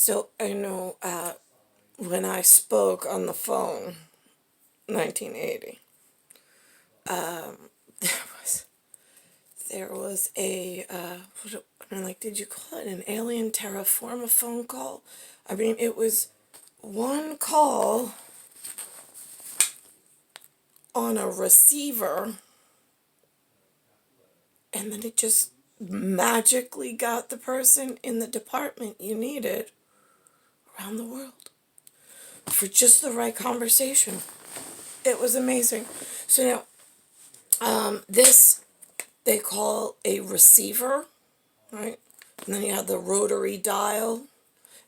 So I know when I spoke on the phone, 1980, there was there was a I mean, like, did you call it an alien terraform a phone call? I mean, it was one call on a receiver, and then it just magically got the person in the department you needed around the world for just the right conversation. It was amazing. So now, this they call a receiver, right? And then you have the rotary dial,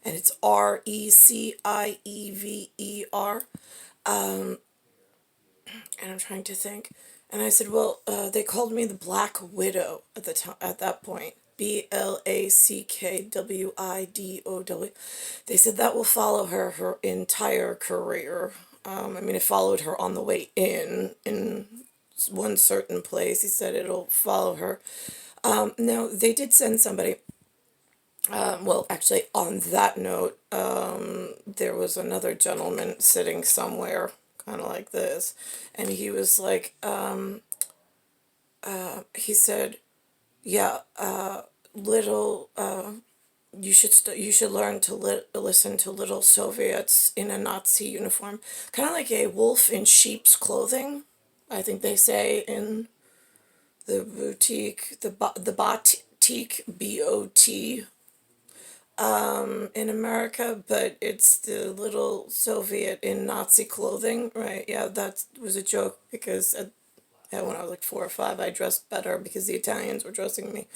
and it's RECIEVER. And I'm trying to think. And I said, well, they called me the Black Widow at the time. At that point, BLACKWIDOW. They said that will follow her entire career. I mean, it followed her on the way in one certain place. He said it'll follow her. Now, they did send somebody. Well, actually, on that note, there was another gentleman sitting somewhere, kind of like this, and he was like, he said, "Yeah, little, you should learn to listen to little Soviets in a Nazi uniform, kind of like a wolf in sheep's clothing." I think they say in the boutique, the batik, BOT, in America, but it's the little Soviet in Nazi clothing, right? Yeah, that was a joke because when I was like 4 or 5, I dressed better because the Italians were dressing me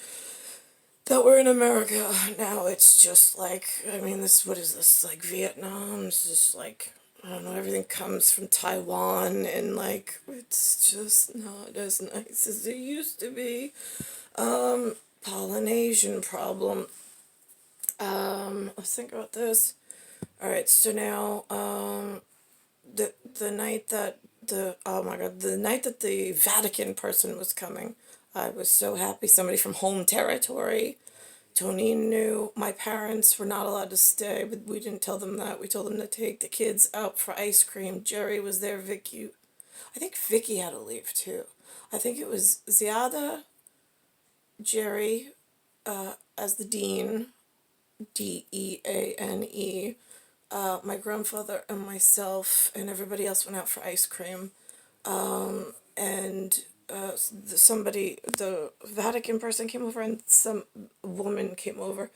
that were in America. Now it's just like, I mean, what is this, like Vietnam? It's just like, I don't know, everything comes from Taiwan, and like, it's just not as nice as it used to be. Polynesian problem. Let's think about this. All right, so now, the night that oh my God, the night that the Vatican person was coming, I was so happy. Somebody from home territory. TONINE knew. My parents were not allowed to stay, but we didn't tell them that. We told them to take the kids out for ice cream. Jerry was there. Vicky, I think Vicky had to leave too. I think it was Ziada, Jerry, as the dean, DEANE. My grandfather and myself and everybody else went out for ice cream. And the Vatican person came over, and some woman came over.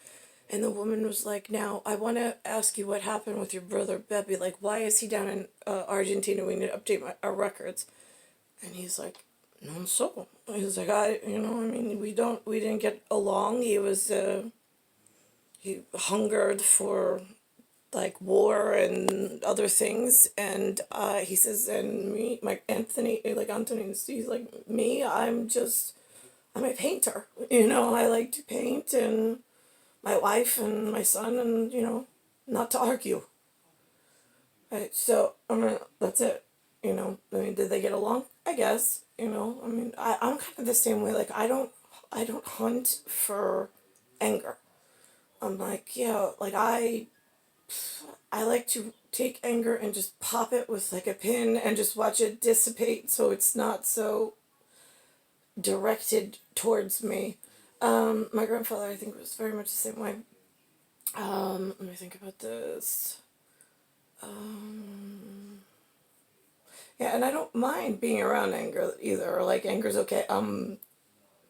And the woman was like, "Now, I want to ask you what happened with your brother, Bebby. Like, why is he down in Argentina? We need to update our records." And he's like, "Non so." He's like, I mean, we didn't get along. He hungered for like war and other things, and he says, and me, my Anthony, like Anthony, he's like, me, I'm a painter, I like to paint, and my wife and my son, and not to argue. Right, so I mean, that's it. I mean, did they get along? I guess. I mean, I'm kind of the same way. Like, I don't hunt for anger. I'm like, yeah, like I like to take anger and just pop it with like a pin and just watch it dissipate, so it's not so directed towards me. My grandfather, I think, was very much the same way. Let me think about this. Yeah, and I don't mind being around anger either. Like, anger's okay. I'm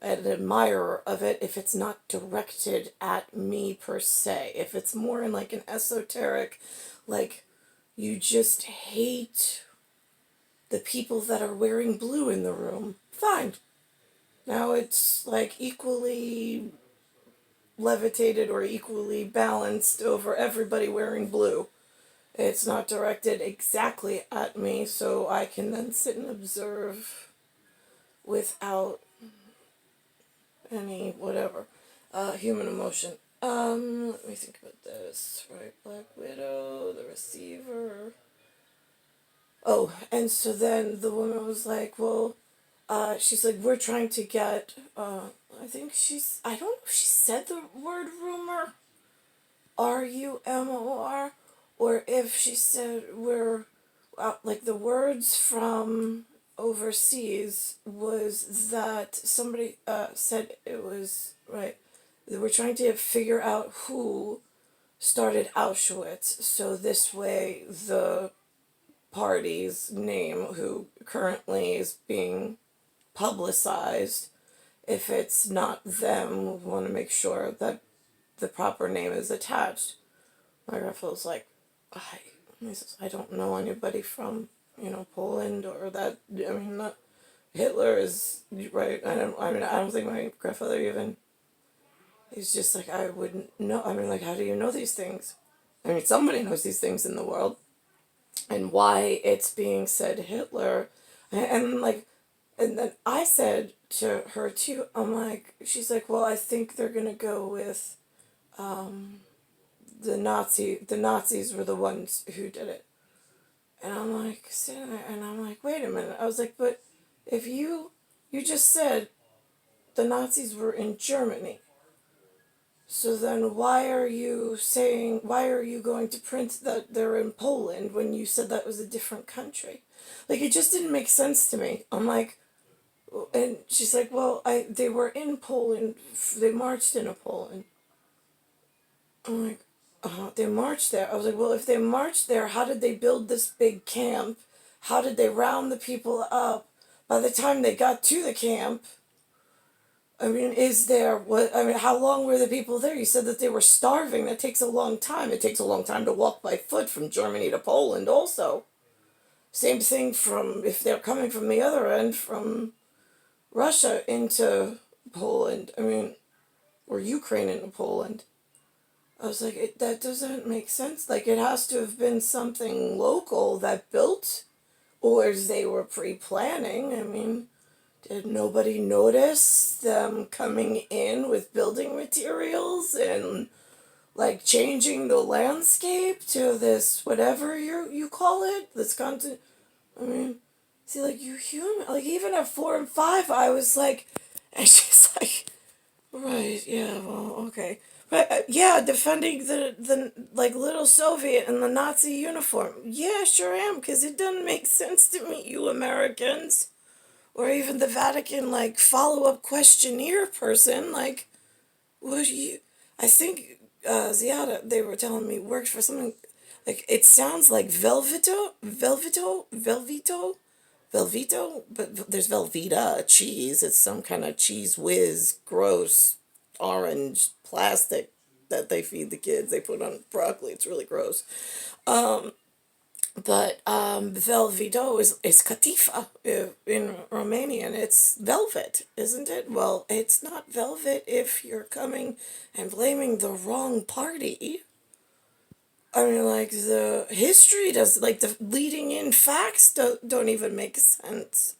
an admirer of it if it's not directed at me per se. If it's more in like an esoteric, like, you just hate the people that are wearing blue in the room, fine. Now it's like equally levitated or equally balanced over everybody wearing blue. It's not directed exactly at me, so I can then sit and observe without any whatever human emotion. Let me think about this. Right, Black Widow, the receiver. Oh, and so then the woman was like, well, she's like, we're trying to get, I think I don't know if she said the word rumor. RUMOR, or if she said we're like the words from overseas was that somebody said it was right. They were trying to figure out who started Auschwitz, so this way the party's name, who currently is being publicized, if it's not them, we want to make sure that the proper name is attached. My grandfather was like, he says, I don't know anybody from, Poland or that. I mean, not Hitler is right. I don't think my grandfather even. He's just like, I wouldn't know. I mean, like, how do you know these things? I mean, somebody knows these things in the world, and why it's being said Hitler, and like, and then I said to her too. I'm like, she's like, well, I think they're gonna go with the Nazis were the ones who did it. And I'm like sitting there and I'm like, wait a minute. I was like, but if you just said the Nazis were in Germany, so then why are you going to print that they're in Poland when you said that was a different country? Like, it just didn't make sense to me. I'm like, and she's like, well, they were in Poland, they marched into Poland. I'm like, they marched there. I was like, well, if they marched there, how did they build this big camp? How did they round the people up? By the time they got to the camp, I mean, how long were the people there? You said that they were starving. That takes a long time. It takes a long time to walk by foot from Germany to Poland also. Same thing if they're coming from the other end, from Russia into Poland. I mean, or Ukraine into Poland. I was like, that doesn't make sense. Like, it has to have been something local that built, or they were pre-planning. I mean, did nobody notice them coming in with building materials and, like, changing the landscape to this, whatever you call it, this content? I mean, see, like, you human, like, even at 4 and 5, I was like, and she's like, right, yeah, well, okay. But yeah, defending the like little Soviet in the Nazi uniform. Yeah, sure am, because it doesn't make sense to me, you Americans, or even the Vatican like follow-up questionnaire person. Like, what do you? I think Ziada, they were telling me, worked for something. Like, it sounds like Velveto, but there's Velveeta cheese. It's some kind of cheese whiz, gross, orange plastic that they feed the kids. They put on broccoli. It's really gross. But Velveto is katifa in Romanian. It's velvet, isn't it? Well, it's not velvet if you're coming and blaming the wrong party. I mean, like, the history does, like, the leading in facts don't even make sense.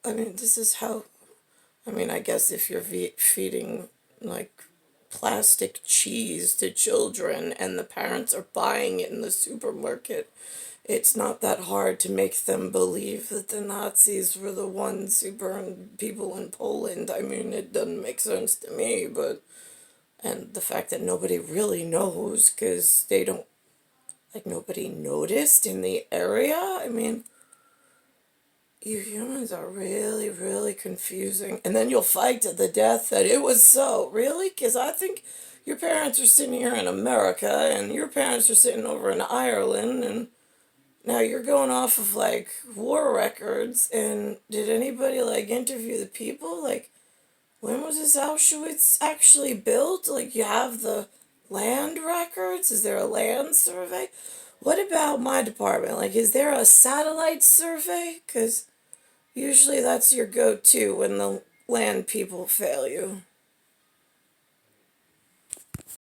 I mean, this is how, I mean, I guess if you're feeding, like, plastic cheese to children and the parents are buying it in the supermarket, it's not that hard to make them believe that the Nazis were the ones who burned people in Poland. I mean, it doesn't make sense to me, but, and the fact that nobody really knows because they don't, like, nobody noticed in the area. I mean, you humans are really, really confusing. And then you'll fight to the death that it was so. Really? Because I think your parents are sitting here in America and your parents are sitting over in Ireland, and now you're going off of, like, war records. And did anybody, like, interview the people? Like, when was this Auschwitz actually built? Like, you have the land records? Is there a land survey? What about my department? Like, is there a satellite survey? Because usually that's your go-to when the land people fail you.